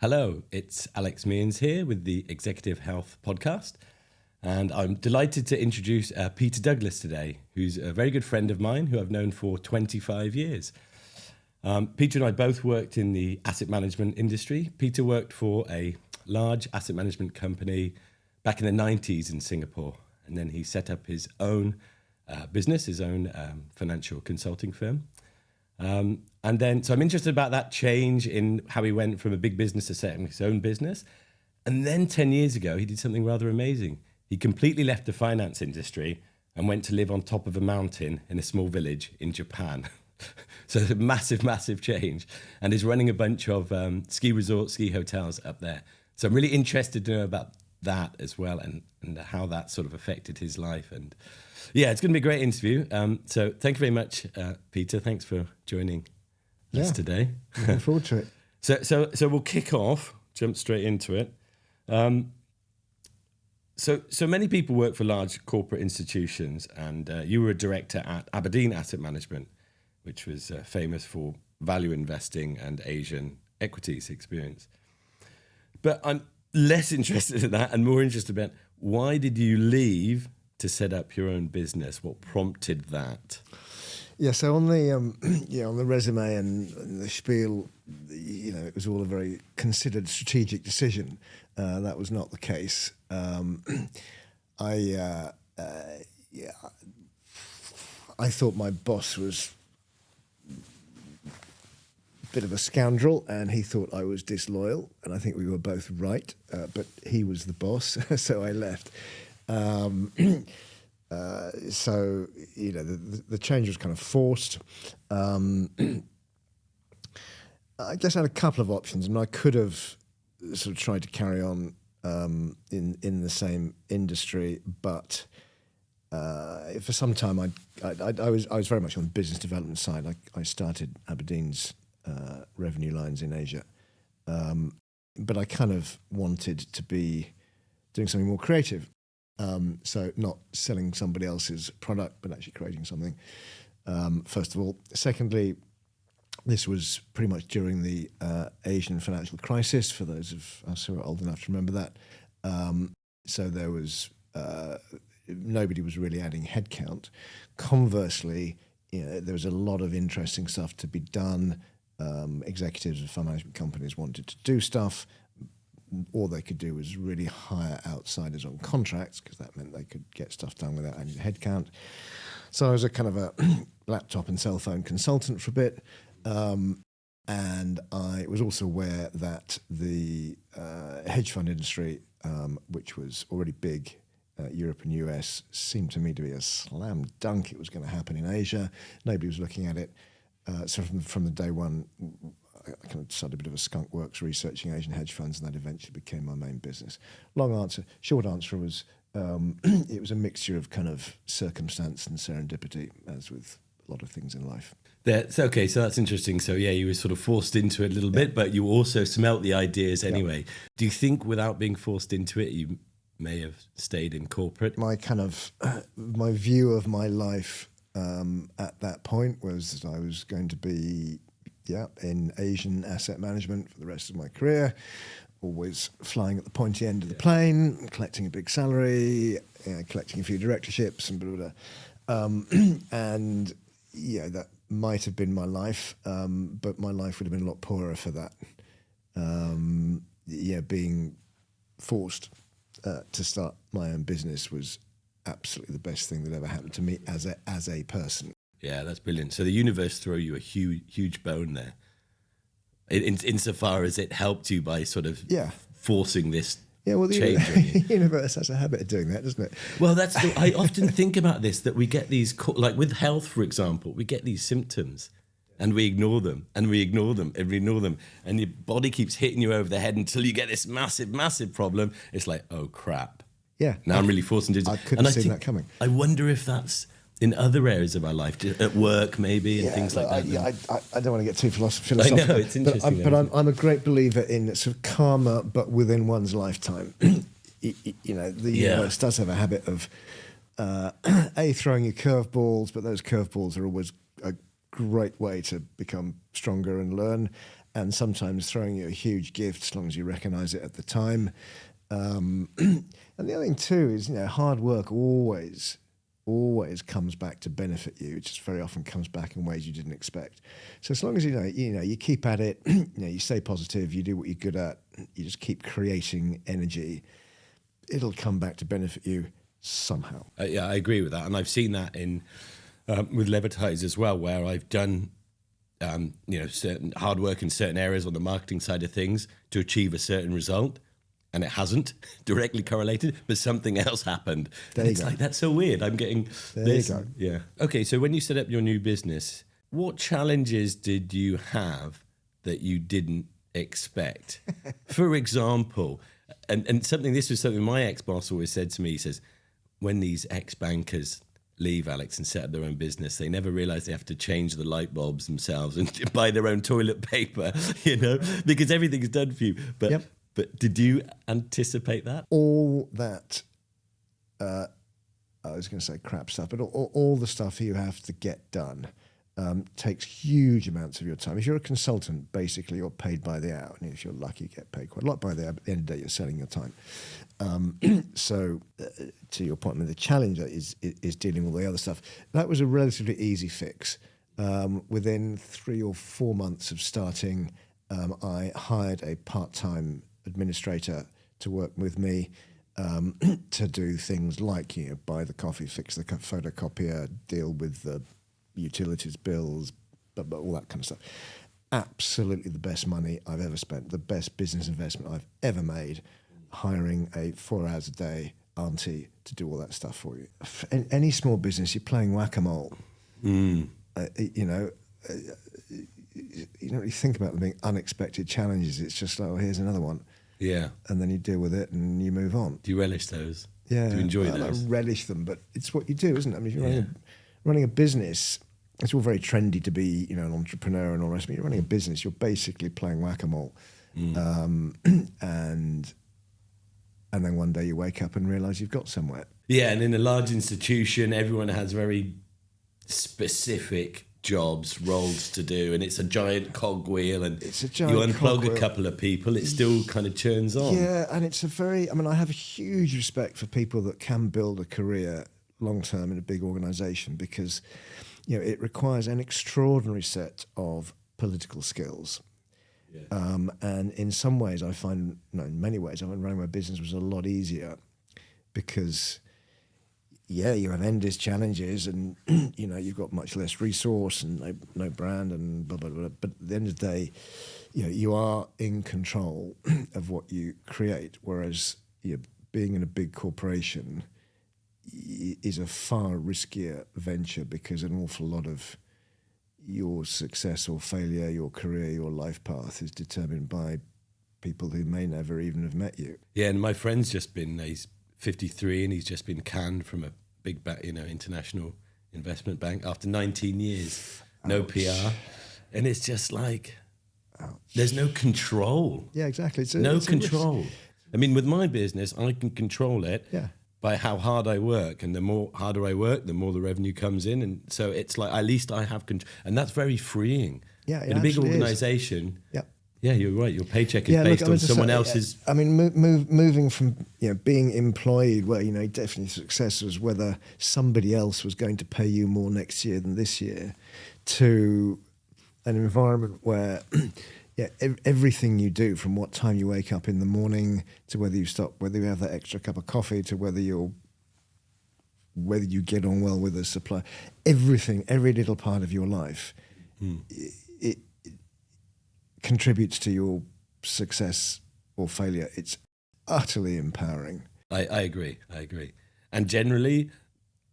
Hello, it's Alex Mearns here with the Executive Health Podcast. And I'm delighted to introduce Peter Douglas today, who's a very good friend of mine who I've known for 25 years. Peter and I both worked in the asset management industry. Peter worked for a large asset management company back in the 90s in Singapore. And then he set up his own business, his own financial consulting firm. So I'm interested about that change in how he went from a big business to setting his own business. And then 10 years ago, he did something rather amazing. He completely left the finance industry and went to live on top of a mountain in a small village in Japan. So it's a massive, massive change. And is running a bunch of ski resorts, ski hotels up there. So I'm really interested to know about that as well and how that sort of affected his life. And yeah, it's going to be a great interview. So thank you very much, Peter. Thanks for joining us today. Looking forward to it. So we'll kick off, jump straight into it. So many people work for large corporate institutions, and you were a director at Aberdeen Asset Management, which was famous for value investing and Asian equities experience. But I'm less interested in that and more interested about why did you leave to set up your own business? What prompted that? Yeah, so on the on the resume and the spiel, it was all a very considered strategic decision. That was not the case. I thought my boss was a bit of a scoundrel, and he thought I was disloyal, and I think we were both right. But he was the boss, so I left. So the change was kind of forced. I guess I had a couple of options, and I could have sort of tried to carry on in the same industry, but for some time I was very much on the business development side. I started Aberdeen's revenue lines in Asia, but I kind of wanted to be doing something more creative. So not selling somebody else's product, but actually creating something, first of all. Secondly, this was pretty much during the Asian financial crisis, for those of us who are old enough to remember that. So there was, nobody was really adding headcount. Conversely, there was a lot of interesting stuff to be done. Executives of fund management companies wanted to do stuff. All they could do was really hire outsiders on contracts, because that meant they could get stuff done without adding headcount. So I was a kind of a laptop and cell phone consultant for a bit. And I was also aware that the hedge fund industry, which was already big, Europe and US, seemed to me to be a slam dunk. It was going to happen in Asia. Nobody was looking at it. So from the day one, I kind of started a bit of a skunk works researching Asian hedge funds, and that eventually became my main business. Long answer. Short answer was it was a mixture of kind of circumstance and serendipity, as with a lot of things in life. So that's interesting. So yeah, you were sort of forced into it a little bit, but you also smelt the ideas anyway. Yep. Do you think without being forced into it, you may have stayed in corporate? My kind of, my view of my life at that point was that I was going to be in Asian asset management for the rest of my career, always flying at the pointy end of the plane, collecting a big salary, collecting a few directorships and blah, blah, blah. And that might have been my life, but my life would have been a lot poorer for that. Being forced to start my own business was absolutely the best thing that ever happened to me as a person. Yeah, that's brilliant. So the universe threw you a huge bone there, insofar as it helped you by sort of forcing this change on you. The universe has a habit of doing that, doesn't it? Well, I often think about this, that we get these, like with health, for example, we get these symptoms and we ignore them and we ignore them and we ignore them. And your body keeps hitting you over the head until you get this massive problem. It's like, oh, crap. Yeah. Now I'm really forced into it. I couldn't have seen that coming. I wonder if that's in other areas of our life, at work maybe, and things like that. I don't want to get too philosophical. I know, it's interesting. But I'm a great believer in sort of karma, but within one's lifetime. The universe does have a habit of throwing you curveballs, but those curveballs are always a great way to become stronger and learn. and sometimes throwing you a huge gift as long as you recognise it at the time. And the other thing too is, hard work always comes back to benefit you. It just very often comes back in ways you didn't expect. So as long as you keep at it, you stay positive, you do what you're good at, you just keep creating energy, it'll come back to benefit you somehow. Yeah, I agree with that, and I've seen that in with Levitise as well, where I've done certain hard work in certain areas on the marketing side of things to achieve a certain result. And it hasn't directly correlated, but something else happened. There and you it's go. like, that's so weird. I'm getting there this. You go. Yeah. Okay, so when you set up your new business, what challenges did you have that you didn't expect? For example, and this was something my ex-boss always said to me. He says, when these ex-bankers leave, Alex, and set up their own business, they never realize they have to change the light bulbs themselves and buy their own toilet paper, because everything's done for you. But Yep. But did you anticipate that? All that, I was going to say crap stuff, but all the stuff you have to get done takes huge amounts of your time. If you're a consultant, basically you're paid by the hour. And if you're lucky, you get paid quite a lot by the hour, but at the end of the day, you're selling your time. So to your point, the challenge is dealing with all the other stuff. That was a relatively easy fix. Within 3 or 4 months of starting, I hired a part-time administrator to work with me to do things like buy the coffee, fix the photocopier, deal with the utilities bills, but all that kind of stuff. Absolutely the best money I've ever spent, the best business investment I've ever made, hiring a 4 hours a day auntie to do all that stuff for you. In any small business, you're playing whack-a-mole. You don't really think about them being unexpected challenges. It's just like, here's another one. Yeah. And then you deal with it and you move on. Do you relish those? Yeah. Do you enjoy those? I relish them, but it's what you do, isn't it? I mean, if you're running a business, it's all very trendy to be, an entrepreneur and all the rest of it. You're running a business, you're basically playing whack-a-mole. And then one day you wake up and realise you've got somewhere. Yeah, and in a large institution, everyone has very specific jobs, roles to do, and it's a giant cogwheel, and it's a giant you unplug cogwheel. A couple of people, it still kind of churns on. Yeah, and it's I have a huge respect for people that can build a career long-term in a big organisation, because, it requires an extraordinary set of political skills. Yeah. And in some ways, in many ways, I find running my business was a lot easier because, you have endless challenges and, you've got much less resource and no brand and blah, blah, blah. But at the end of the day, you are in control of what you create, whereas being in a big corporation is a far riskier venture, because an awful lot of your success or failure, your career, your life path is determined by people who may never even have met you. Yeah, and my friend's he's 53 and he's just been canned from a big international investment bank after 19 years. No Ouch. PR. And it's just like, Ouch. There's no control. Yeah, exactly. It's control. I mean, with my business, I can control it. Yeah. By how hard I work, and the more harder I work, the more the revenue comes in, and so it's like at least I have control, and that's very freeing. Yeah, in a big organisation. Yep. Yeah, you're right. Your paycheck is based on someone else's. I mean, moving from being employed, where definitely success was whether somebody else was going to pay you more next year than this year, to an environment where everything you do, from what time you wake up in the morning to whether you have that extra cup of coffee, to whether you get on well with the supplier, everything, every little part of your life, it contributes to your success or failure. It's utterly empowering. I agree. And generally,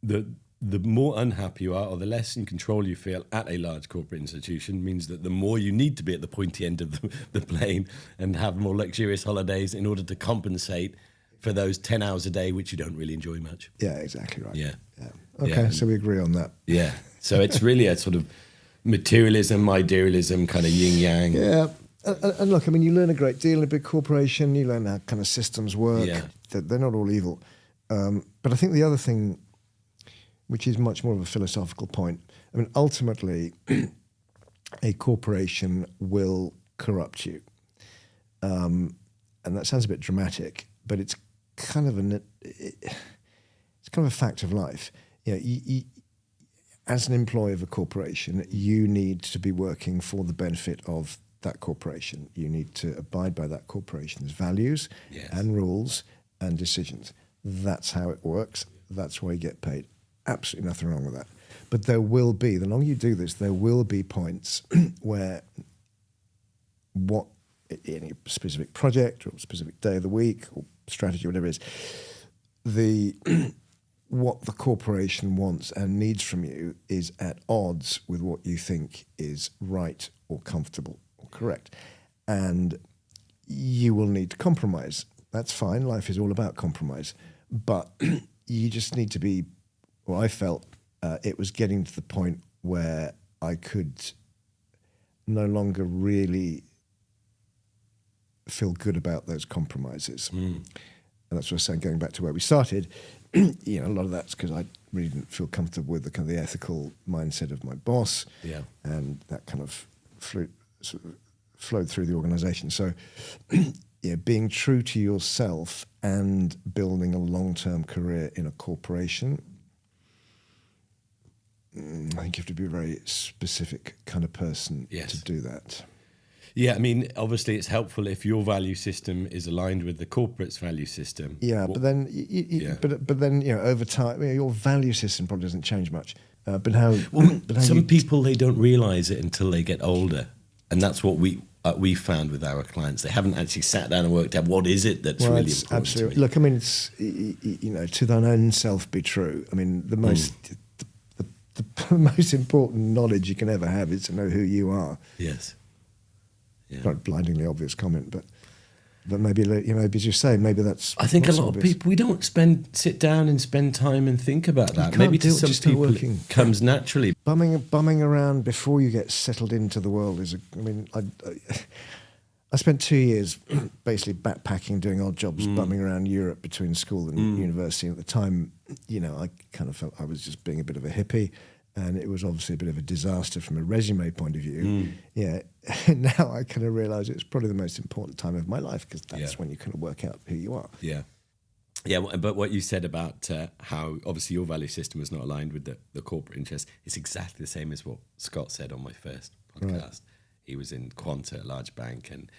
the more unhappy you are, or the less in control you feel at a large corporate institution, means that the more you need to be at the pointy end of the plane and have more luxurious holidays in order to compensate for those 10 hours a day, which you don't really enjoy much. Yeah, exactly right. Yeah. Okay, so we agree on that. Yeah. So it's really a sort of materialism, idealism, kind of yin-yang. Yeah. And look, I mean, you learn a great deal in a big corporation. You learn how kind of systems work. Yeah. They're not all evil. But I think the other thing, which is much more of a philosophical point, I mean, ultimately, a corporation will corrupt you. And that sounds a bit dramatic, but it's kind of a fact of life. You, as an employee of a corporation, you need to be working for the benefit of that corporation. You need to abide by that corporation's values and rules and decisions. That's how it works. That's why you get paid. Absolutely nothing wrong with that. But there will be, the longer you do this, there will be points where any specific project or specific day of the week or strategy, whatever it is, what the corporation wants and needs from you is at odds with what you think is right or comfortable or correct. And you will need to compromise. That's fine. Life is all about compromise. But you just need to be, I felt it was getting to the point where I could no longer really feel good about those compromises. And that's what I was saying, going back to where we started, a lot of that's because I really didn't feel comfortable with the kind of the ethical mindset of my boss. Yeah. And that kind of flowed through the organization. So being true to yourself and building a long-term career in a corporation, I think you have to be a very specific kind of person to do that. Yeah, I mean, obviously it's helpful if your value system is aligned with the corporate's value system. Yeah, but then, but then over time, your value system probably doesn't change much. But how? Some people, they don't realise it until they get older, and that's what we found with our clients. They haven't actually sat down and worked out what is it that's really important. Absolutely. To me. Look, I mean, it's to thine own self be true. I mean, the most the most important knowledge you can ever have is to know who you are. Yes. Yeah. Quite blindingly obvious comment, but maybe as you say, maybe that's. I think a lot of people, we don't sit down and spend time and think about that. Maybe to some people it comes naturally. Bumming around before you get settled into the world is. I spent 2 years basically backpacking, doing odd jobs, bumming around Europe between school and university. And at the time, I kind of felt I was just being a bit of a hippie. And it was obviously a bit of a disaster from a resume point of view. Yeah, and now I kind of realise it's probably the most important time of my life because that's when you kind of work out who you are. Yeah. Yeah, but what you said about how obviously your value system was not aligned with the corporate interest, it's exactly the same as what Scott said on my first podcast. Right. He was in Quanta, a large bank, and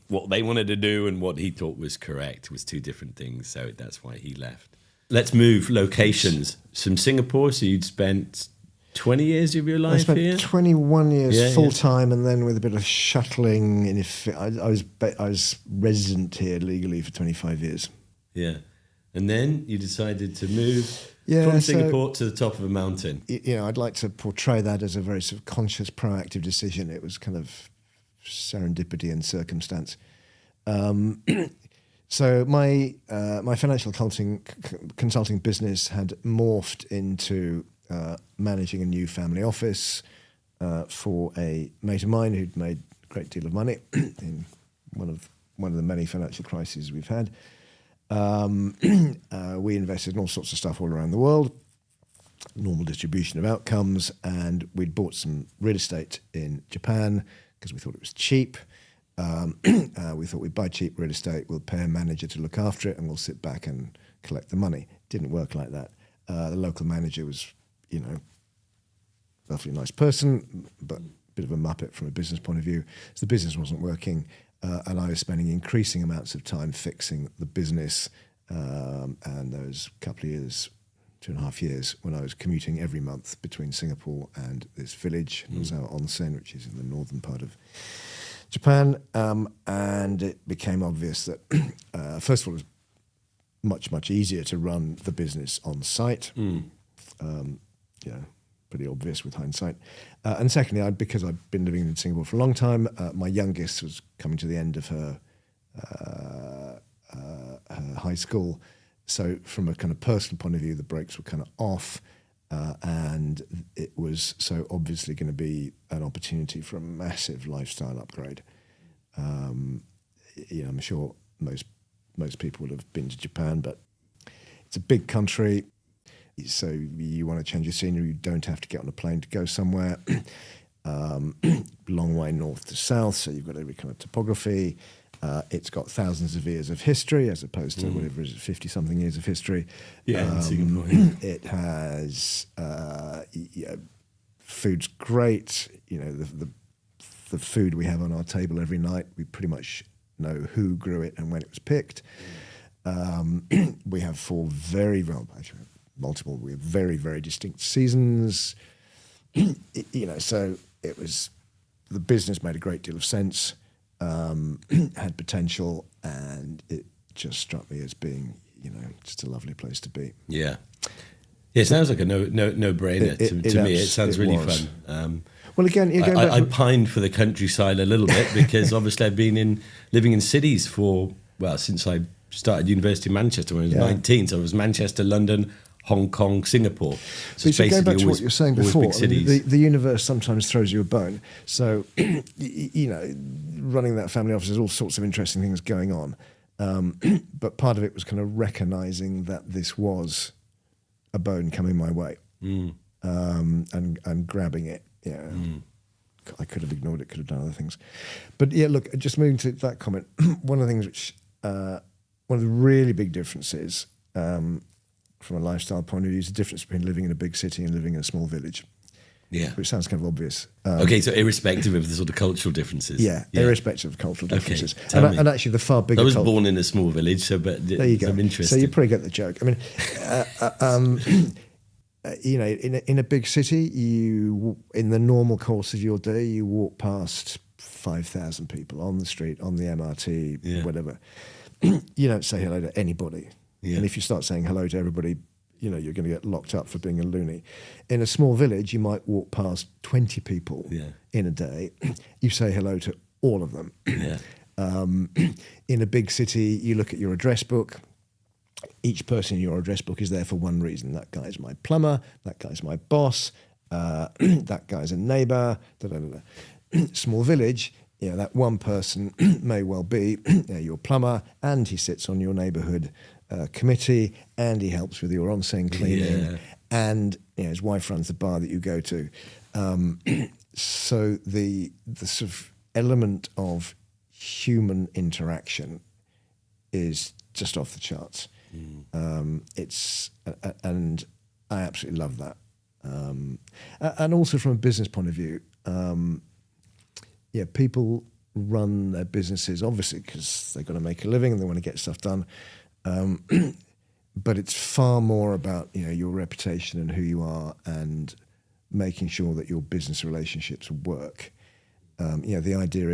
what they wanted to do and what he thought was correct was two different things. So that's why he left. Let's move locations. From Singapore, so you'd spent 20 years of your life here? I spent 21 years full-time and then with a bit of shuttling. And I was resident here legally for 25 years. Yeah. And then you decided to move from Singapore to the top of a mountain. I'd like to portray that as a very sort of conscious, proactive decision. It was kind of serendipity and circumstance. So my financial consulting business had morphed into managing a new family office for a mate of mine who'd made a great deal of money in one of the many financial crises we've had. We invested in all sorts of stuff all around the world, normal distribution of outcomes, and we'd bought some real estate in Japan because we thought it was cheap. We thought we'd buy cheap real estate, we'll pay a manager to look after it, and we'll sit back and collect the money. Didn't work like that. The local manager was, lovely, nice person, but a bit of a muppet from a business point of view. So the business wasn't working, and I was spending increasing amounts of time fixing the business. And there was a couple of years, 2.5 years, when I was commuting every month between Singapore and this village, Nozawa Onsen, which is in the northern part of Japan. And it became obvious that, first of all, it was much, much easier to run the business on site. Pretty obvious with hindsight. And secondly, because I'd been living in Singapore for a long time, my youngest was coming to the end of her high school. So from a kind of personal point of view, the brakes were kind of off. And it was so obviously going to be an opportunity for a massive lifestyle upgrade. I'm sure most people would have been to Japan, but it's a big country. So you want to change your scenery, you don't have to get on a plane to go somewhere. long way north to south, so you've got every kind of topography. It's got thousands of years of history as opposed to whatever is 50-something years of history. Yeah, in Singapore. Yeah. It has food's great. You know, the food we have on our table every night, we pretty much know who grew it and when it was picked. We have multiple. We have very, very distinct seasons. You know, so the business made a great deal of sense, had potential, and it just struck me as being, you know, just a lovely place to be. Yeah. Yeah, it sounds like a no-brainer to me. It sounds really fun. Well, again, I pined for the countryside a little bit because obviously I've been living in cities since I started university in Manchester when I was 19. So it was Manchester, London, Hong Kong, Singapore. So going back to what you were saying before, the universe sometimes throws you a bone. So, you know, running that family office, there's all sorts of interesting things going on. But part of it was kind of recognising that this was a bone coming my way, and grabbing it. Yeah, I could have ignored it, could have done other things. But yeah, look, just moving to that comment, one of the things which, one of the really big differences from a lifestyle point of view is the difference between living in a big city and living in a small village. Yeah. Which sounds kind of obvious. Okay, so irrespective of the sort of cultural differences. Yeah, irrespective of cultural differences. Okay, and actually the far bigger... I was born in a small village, so there you go. I'm interested. So you probably get the joke. I mean, you know, in a big city, in the normal course of your day, you walk past 5,000 people on the street, on the MRT, whatever. You don't say hello to anybody. Yeah. And if you start saying hello to everybody, you know, you're going to get locked up for being a loony. In a small village, you might walk past 20 people in a day. You say hello to all of them. Yeah. In a big city, you look at your address book. Each person in your address book is there for one reason. That guy's my plumber. That guy's my boss. That guy's a neighbour. Small village, you know, that one person may well be your plumber, and he sits on your neighbourhood committee, and he helps with your onsen cleaning, and you know, his wife runs the bar that you go to. So the sort of element of human interaction is just off the charts. It's and I absolutely love that. And also from a business point of view, people run their businesses obviously because they've got to make a living and they want to get stuff done. But it's far more about, you know, your reputation and who you are and making sure that your business relationships work. You know, the idea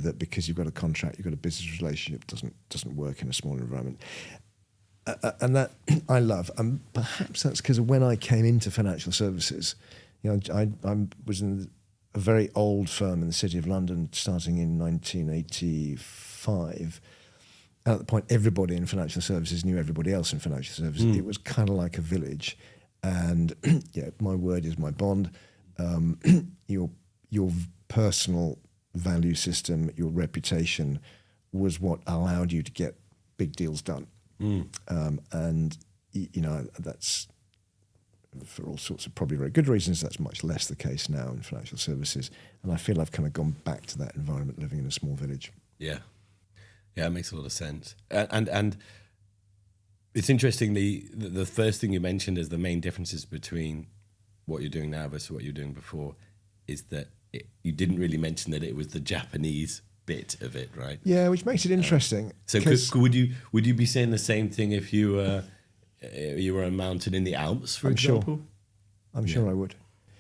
that because you've got a contract, you've got a business relationship doesn't work in a small environment. And that I love. And perhaps that's because when I came into financial services, you know, I was in a very old firm in the City of London starting in 1985. And at the point, everybody in financial services knew everybody else in financial services. It was kind of like a village. And my word is my bond. Your personal value system, your reputation was what allowed you to get big deals done. And, you know, that's, for all sorts of probably very good reasons, that's much less the case now in financial services. And I feel I've kind of gone back to that environment living in a small village. Yeah. Yeah, it makes a lot of sense. And it's interesting, the first thing you mentioned as the main differences between what you're doing now versus what you were doing before is that you didn't really mention that it was the Japanese bit of it, right? Yeah, which makes it interesting. So would you be saying the same thing if you were a mountain in the Alps, for example? I'm sure I would.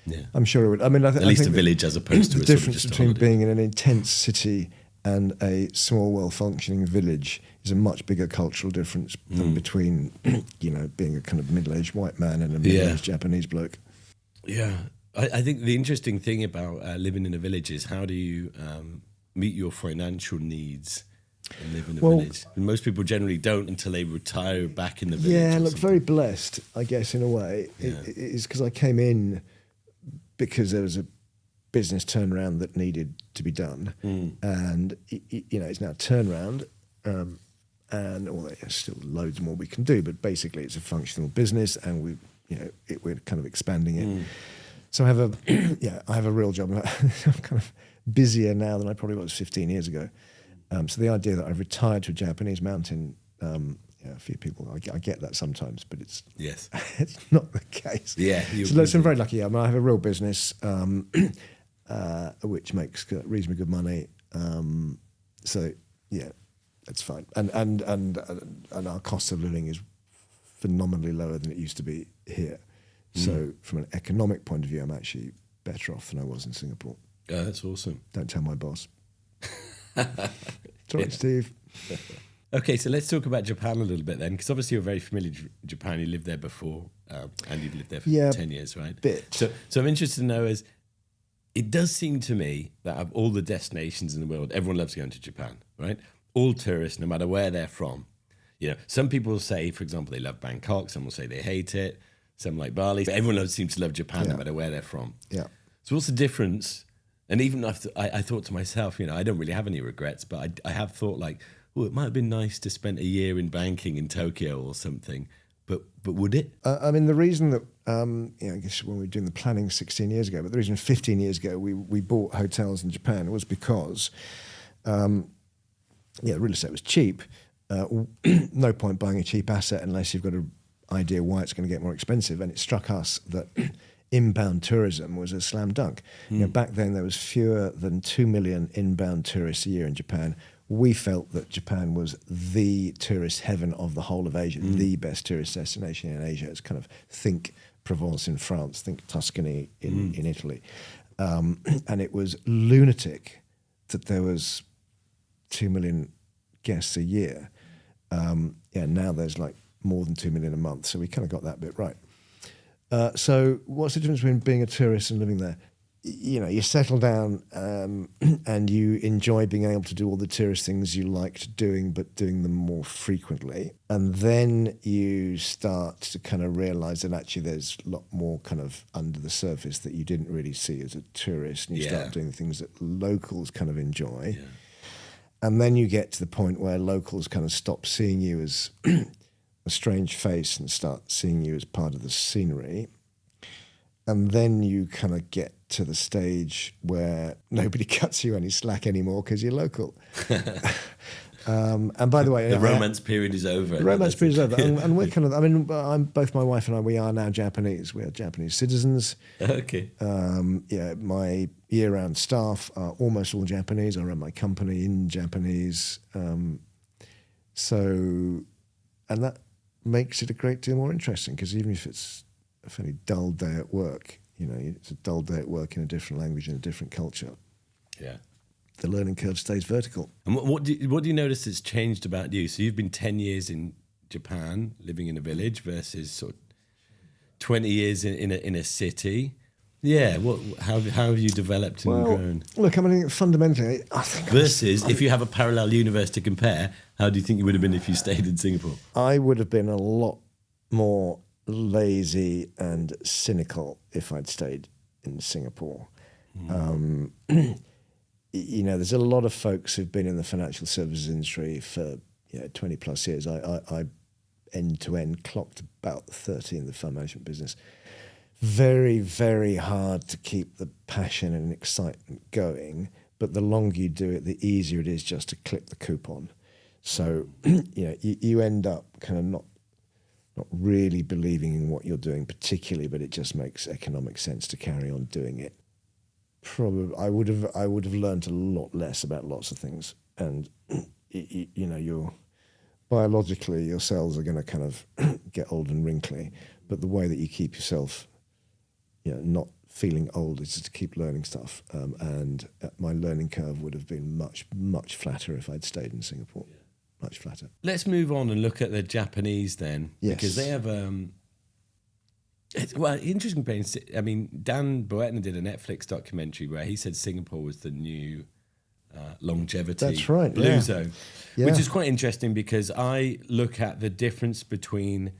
Yeah, I'm sure I would. I mean, at least a village as opposed to the difference between being in an intense city and a small, well-functioning village is a much bigger cultural difference than between, you know, being a kind of middle-aged white man and a middle-aged Japanese bloke. Yeah, I think the interesting thing about living in a village is how do you meet your financial needs and live in a village? And most people generally don't until they retire back in the village. Yeah, look, very blessed, I guess, in a way. Yeah. It's because I came in because there was a business turnaround that needed to be done, and you know, it's now turnaround, and there's still loads more we can do, but basically it's a functional business, and we're kind of expanding it. So I have I have a real job. I'm kind of busier now than I probably was 15 years ago. So the idea that I've retired to a Japanese mountain, a few people, I get that sometimes, but it's it's not the case. Yeah. So I'm very lucky. I have a real business, which makes reasonably good money. So yeah, that's fine. And our cost of living is phenomenally lower than it used to be here. So from an economic point of view, I'm actually better off than I was in Singapore. Oh, that's awesome. Don't tell my boss. Sorry, Steve. Okay, so let's talk about Japan a little bit then, because obviously you're very familiar with Japan. You lived there before, and you've lived there for 10 years, right? Bit. So I'm interested to know, it does seem to me that of all the destinations in the world, everyone loves going to Japan, right? All tourists, no matter where they're from. Some people say, for example, they love Bangkok. Some will say they hate it. Some like Bali. But everyone seems to love Japan, no matter where they're from. Yeah. So what's the difference? And even after, I thought to myself, I don't really have any regrets, but I have thought like, oh, it might have been nice to spend a year in banking in Tokyo or something. But would it? I mean, the reason that, I guess when we were doing the planning 16 years ago, but the reason 15 years ago we bought hotels in Japan was because, real estate was cheap. No point buying a cheap asset unless you've got an idea why it's going to get more expensive. And it struck us that inbound tourism was a slam dunk. Back then there was fewer than 2 million inbound tourists a year in Japan. We felt that Japan was the tourist heaven of the whole of Asia, the best tourist destination in Asia. It's kind of think Provence in France, think Tuscany in Italy. And it was lunatic that there was 2 million guests a year. Now there's like more than 2 million a month. So we kind of got that bit right. So what's the difference between being a tourist and living there? You settle down and you enjoy being able to do all the tourist things you liked doing, but doing them more frequently. And then you start to kind of realize that actually there's a lot more kind of under the surface that you didn't really see as a tourist. And you start doing things that locals kind of enjoy. Yeah. And then you get to the point where locals kind of stop seeing you as a strange face and start seeing you as part of the scenery. And then you kind of get to the stage where nobody cuts you any slack anymore because you're local. And by the way, the romance period is over. The romance period is over. And we're kind of, both my wife and I, we are now Japanese. We are Japanese citizens. Okay. My year-round staff are almost all Japanese. I run my company in Japanese. And that makes it a great deal more interesting because even if it's a fairly dull day at work, it's a dull day at work in a different language, in a different culture. Yeah. The learning curve stays vertical. And what do you notice has changed about you? So you've been 10 years in Japan, living in a village, versus sort of 20 years in a city. Yeah, how have you developed and grown? Look, fundamentally, I think... Versus, if you have a parallel universe to compare, how do you think you would have been if you stayed in Singapore? I would have been a lot more lazy and cynical if I'd stayed in Singapore. There's a lot of folks who've been in the financial services industry for 20 plus years. I end to end clocked about 30 in the fund management business. Very, very hard to keep the passion and excitement going, but the longer you do it, the easier it is just to click the coupon. So, you end up kind of not really believing in what you're doing particularly, but it just makes economic sense to carry on doing it. Probably, I would have learned a lot less about lots of things, and biologically your cells are going to kind of get old and wrinkly, but the way that you keep yourself, not feeling old is just to keep learning stuff. And my learning curve would have been much, much flatter if I'd stayed in Singapore. Yeah. Much flatter. Let's move on and look at the Japanese then, because they have interesting things. I mean, Dan Boetner did a Netflix documentary where he said Singapore was the new longevity blue zone, which is quite interesting because I look at the difference between.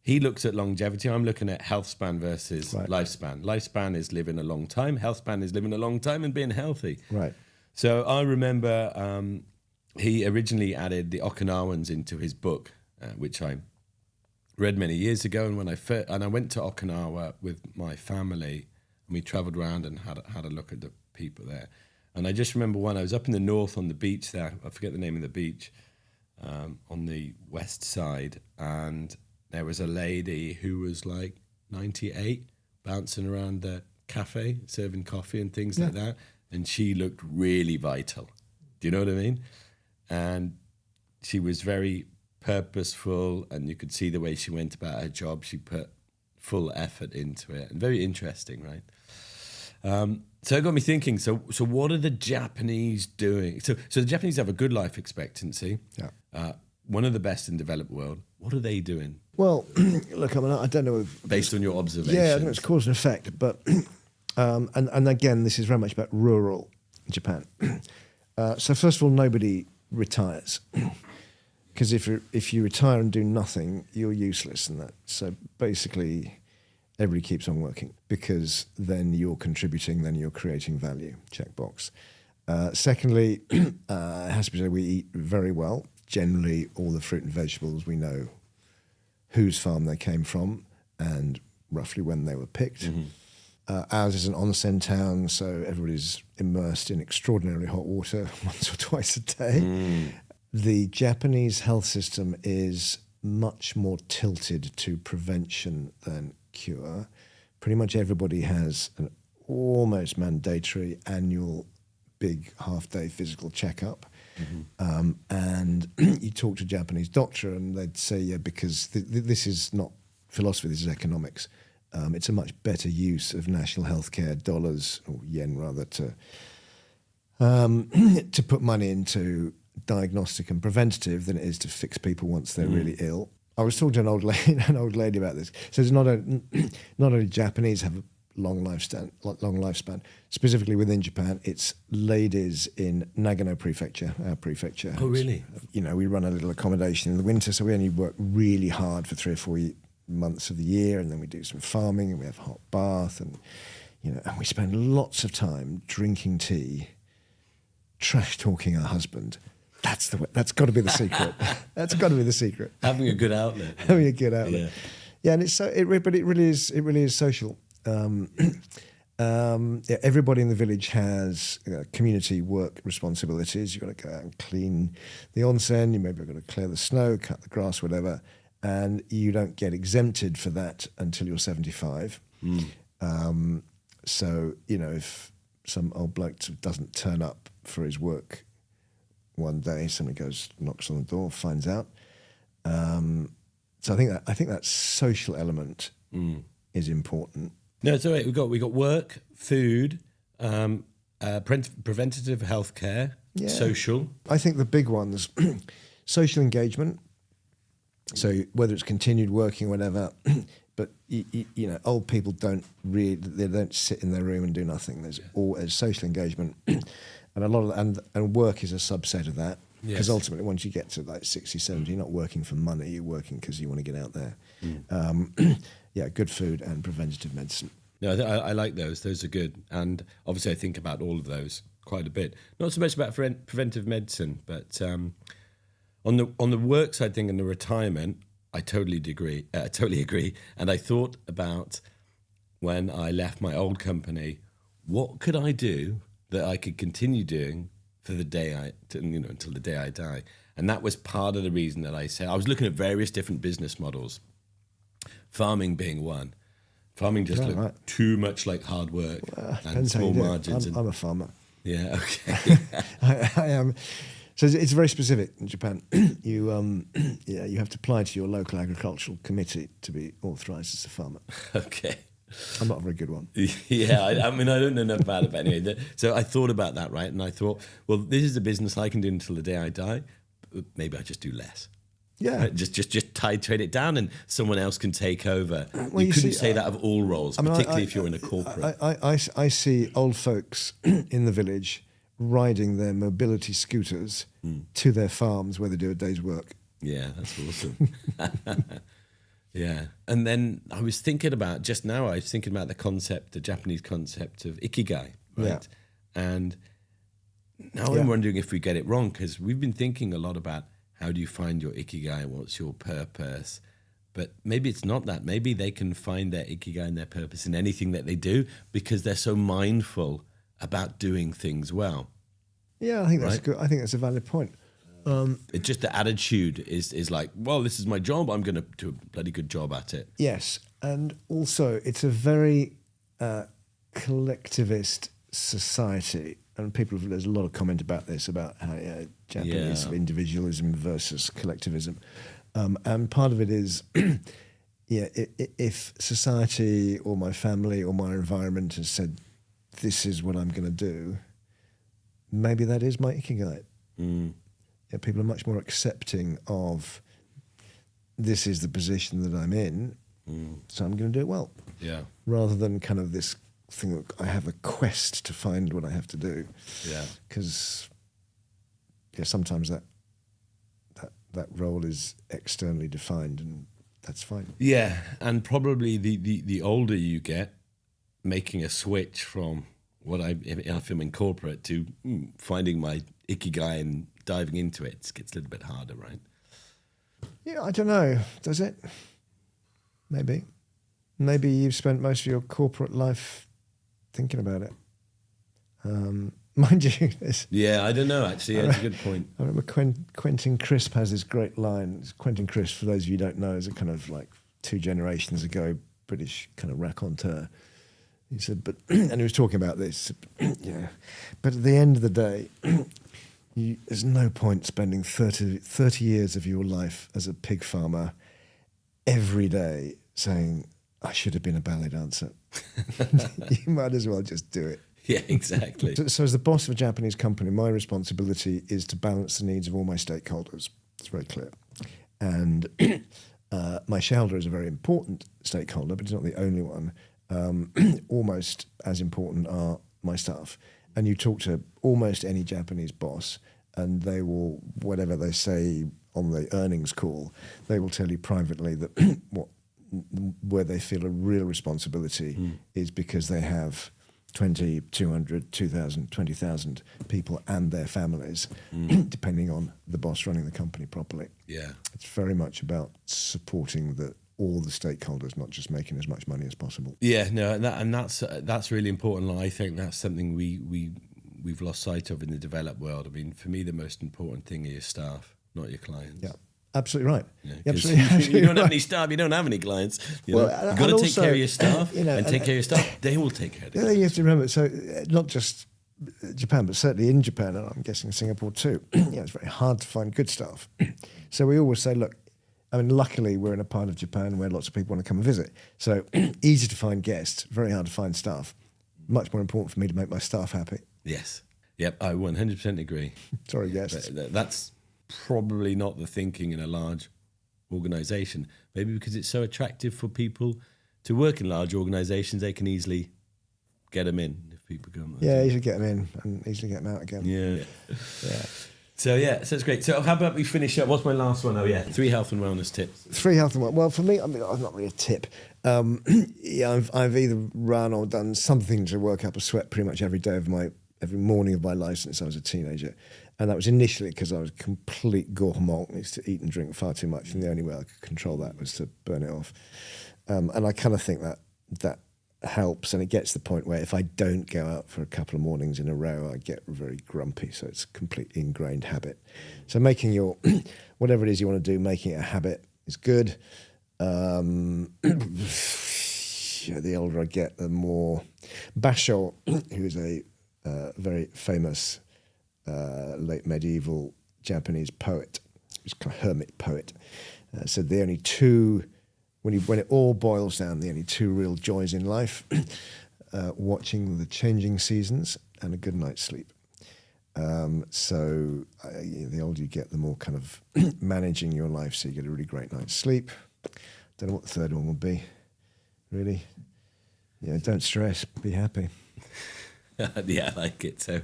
He looks at longevity. I'm looking at health span versus lifespan. Lifespan is living a long time. Health span is living a long time and being healthy. Right. So I remember he originally added the Okinawans into his book, which I read many years ago. And when I went to Okinawa with my family, we travelled around and had a look at the people there. And I just remember I was up in the north on the beach there. I forget the name of the beach, on the west side, and there was a lady who was like 98, bouncing around the cafe, serving coffee and things like that. And she looked really vital. Do you know what I mean? And she was very purposeful, and you could see the way she went about her job. She put full effort into it, and very interesting, right? So it got me thinking. So what are the Japanese doing? So the Japanese have a good life expectancy. Yeah. One of the best in the developed world. What are they doing? Well, look, I mean, I don't know if... Based on your observations. Yeah, I think it's cause and effect, but... and again, this is very much about rural Japan. So first of all, nobody retires. Because if you retire and do nothing, you're useless in that. So basically, everybody keeps on working, because then you're contributing, then you're creating value. Checkbox. Secondly, it has to be said, we eat very well. Generally, all the fruit and vegetables, we know whose farm they came from and roughly when they were picked. Mm-hmm. Ours is an onsen town, so everybody's immersed in extraordinarily hot water once or twice a day. The Japanese health system is much more tilted to prevention than cure. Pretty much everybody has an almost mandatory annual big half-day physical checkup. Mm-hmm. And you talk to a Japanese doctor and they'd say, yeah, because this is not philosophy, this is economics. It's a much better use of national healthcare dollars, or yen rather, to put money into diagnostic and preventative than it is to fix people once they're really ill. I was talking to an old lady about this. So it's not only Japanese have a long lifespan. Specifically within Japan, it's ladies in Nagano Prefecture, our prefecture. Oh, really? We run a little accommodation in the winter, so we only work really hard for 3 or 4 months of the year, and then we do some farming, and we have a hot bath, and and we spend lots of time drinking tea, trash talking our husband. That's got to be the secret. That's got to be the secret. Having a good outlet. Having a good outlet. Yeah, and but it really is social. Everybody in the village has community work responsibilities. You've got to go out and clean the onsen. You maybe got to clear the snow, cut the grass, whatever. And you don't get exempted for that until you're 75. So if some old bloke doesn't turn up for his work one day, somebody knocks on the door, finds out. So I think that social element is important. No, so wait, we got work, food, preventative healthcare, social. I think the big ones, social engagement. So whether it's continued working, whatever, but old people don't sit in their room and do nothing. There's social engagement, and a lot of and work is a subset of that. Because ultimately, once you get to like 60, 70, you're not working for money. You're working because you want to get out there. Good food and preventative medicine. No, I like those. Those are good. And obviously I think about all of those quite a bit. Not so much about preventive medicine, but on the work side thing and the retirement, I totally agree. And I thought about when I left my old company, what could I do that I could continue doing for the day until the day I die. And that was part of the reason that I said, I was looking at various different business models, farming being one. Farming just looked too much like hard work and small margins. I'm a farmer. Yeah, okay. I am. So it's very specific in Japan. You have to apply to your local agricultural committee to be authorised as a farmer. Okay. I'm not a very good one. Yeah, I mean, I don't know enough about it, but anyway. So I thought about that, right? And I thought, well, this is a business I can do until the day I die. Maybe I just do less. Yeah. Right? Just trade it down and someone else can take over. Well, you couldn't say that of all roles, particularly if you're in a corporate. I see old folks in the village riding their mobility scooters to their farms where they do a day's work. Yeah, that's awesome. Yeah. And then I was thinking about, the Japanese concept of Ikigai, right? Yeah. And now I'm wondering if we get it wrong, because we've been thinking a lot about how do you find your Ikigai, what's your purpose? But maybe it's not that. Maybe they can find their Ikigai and their purpose in anything that they do because they're so mindful about doing things well. Yeah, I think that's good. I think that's a valid point. It's just the attitude is like, well, this is my job. I'm going to do a bloody good job at it. Yes, and also it's a very collectivist society, and there's a lot of comment about this, about how Japanese individualism versus collectivism, and part of it is, if society or my family or my environment has said, this is what I'm going to do, maybe that is my Ikigai. Yeah, people are much more accepting of, this is the position that I'm in, so I'm going to do it well. Yeah. Rather than kind of this thing that I have a quest to find what I have to do. Yeah. Because sometimes that role is externally defined, and that's fine. Yeah, and probably the older you get, making a switch from if I'm in corporate to finding my Ikigai and diving into it gets a little bit harder, right? Yeah, I don't know. Does it? Maybe. Maybe you've spent most of your corporate life thinking about it. Mind you, yeah, I don't know, actually. That's a good point. I remember Quentin Crisp has this great line. Quentin Crisp, for those of you who don't know, is a kind of like 2 generations ago British kind of raconteur. He said, and he was talking about this, but at the end of the day, there's no point spending 30 years of your life as a pig farmer every day saying, I should have been a ballet dancer. You might as well just do it. Yeah, exactly. So as the boss of a Japanese company, my responsibility is to balance the needs of all my stakeholders. It's very clear. And my shareholder is a very important stakeholder, but it's not the only one. Almost as important are my staff. And you talk to almost any Japanese boss, and they will, whatever they say on the earnings call, they will tell you privately that where they feel a real responsibility is because they have 20, 200, 2,000, 20,000 people and their families, depending on the boss running the company properly. Yeah, it's very much about supporting all the stakeholders, not just making as much money as possible. Yeah, no, and that's really important. I think that's something we've lost sight of in the developed world. I mean, for me, the most important thing is your staff, not your clients. Yeah. Absolutely right. Yeah, absolutely you don't have any staff, you don't have any clients. You've got to take care of your staff and take care of your staff. They will take care of it. You have to remember, so not just Japan, but certainly in Japan, and I'm guessing Singapore too, it's very hard to find good staff. So we always say, look, I mean, luckily we're in a part of Japan where lots of people want to come and visit. So easy to find guests, very hard to find staff. Much more important for me to make my staff happy. Yes. Yep, I 100% agree. Sorry, guests. That's probably not the thinking in a large organisation. Maybe because it's so attractive for people to work in large organisations, they can easily get them in if people come. Yeah, easily get them in and easily get them out again. Yeah. So it's great. So how about we finish up? What's my last one? 3 health and wellness tips. 3 health and wellness. Well, for me, I mean, it's not really a tip. I've either run or done something to work up a sweat pretty much every morning of my life since I was a teenager. And that was initially because I was a complete gourmand. I used to eat and drink far too much, and the only way I could control that was to burn it off. And I kind of think that helps, and it gets to the point where if I don't go out for a couple of mornings in a row, I get very grumpy. So it's a completely ingrained habit. So making whatever it is you want to do, making it a habit is good. The older I get, the more. Basho, who is a very famous late medieval Japanese poet, who's a hermit poet, said the only two, when it all boils down, the only 2 real joys in life, watching the changing seasons and a good night's sleep. So the older you get, the more kind of managing your life so you get a really great night's sleep. Don't know what the third one will be, really. Don't stress, be happy. Yeah, I like it. So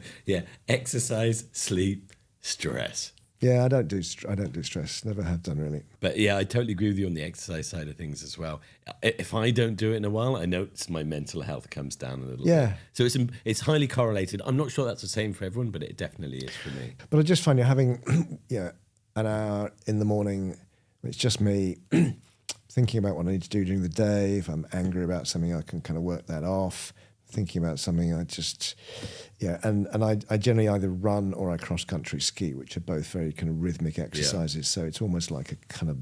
exercise, sleep, stress. Yeah, I don't do stress. Never have done, really. But yeah, I totally agree with you on the exercise side of things as well. If I don't do it in a while, I notice my mental health comes down a little bit. So it's highly correlated. I'm not sure that's the same for everyone, but it definitely is for me. But I just find having an hour in the morning, it's just me, thinking thinking about what I need to do during the day. If I'm angry about something, I can kind of work that off. Thinking about something, and I generally either run or I cross-country ski, which are both very kind of rhythmic exercises. Yeah. So it's almost like a kind of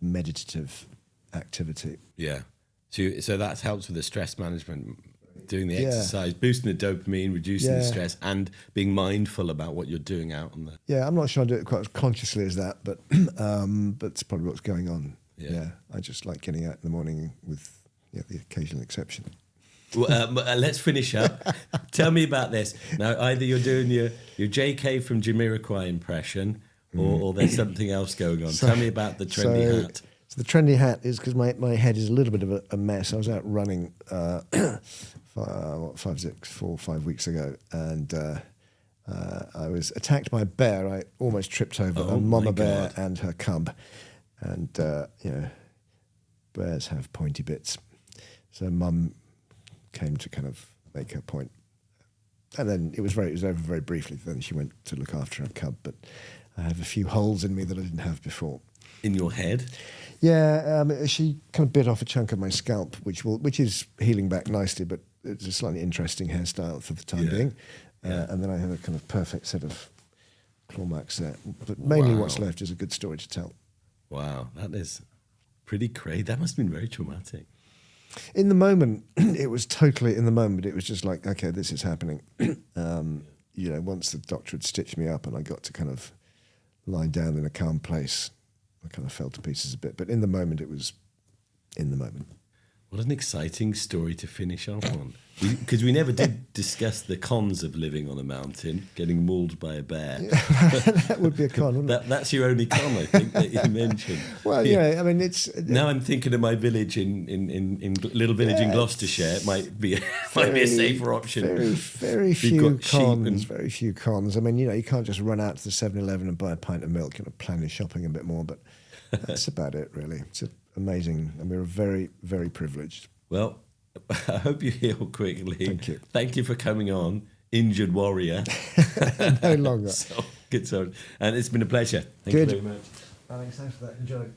meditative activity. Yeah. So that helps with the stress management, doing the exercise, boosting the dopamine, reducing the stress, and being mindful about what you're doing out on the... Yeah, I'm not sure I do it quite as consciously as that, but it's probably what's going on. Yeah. I just like getting out in the morning with the occasional exception. Well, let's finish up. Tell me about this. Now, either you're doing your JK from Jamiroquai impression or there's something else going on. Tell me about the trendy hat. So the trendy hat is because my head is a little bit of a mess. I was out running 5 weeks ago, and I was attacked by a bear. I almost tripped over a mama bear and her cub. And, bears have pointy bits. So Mum came to kind of make her point. And then it was over very briefly. Then she went to look after her cub. But I have a few holes in me that I didn't have before. In your head? Yeah, she kind of bit off a chunk of my scalp, which is healing back nicely, but it's a slightly interesting hairstyle for the time being. And then I have a kind of perfect set of claw marks there. But mainly what's left is a good story to tell. Wow, that is pretty crazy. That must have been very traumatic. In the moment, it was totally in the moment. It was just like, okay, this is happening. Once the doctor had stitched me up and I got to kind of lie down in a calm place, I kind of fell to pieces a bit. But in the moment, it was in the moment. What an exciting story to finish off on. Because we never did discuss the cons of living on a mountain, getting mauled by a bear. That would be a con, wouldn't it? That's your only con, I think, that you mentioned. Well, I mean, it's... Now I'm thinking of my village in little village in Gloucestershire. It might be a safer option. Very few cons, very few cons. I mean, you can't just run out to the 7-Eleven and buy a pint of milk, plan your shopping a bit more, but that's about it, really. It's amazing, and we're very, very privileged. Well, I hope you heal quickly. Thank you. Thank you for coming on, injured warrior. No longer. Good. And it's been a pleasure. Thank you very much. Thanks for that. Enjoy.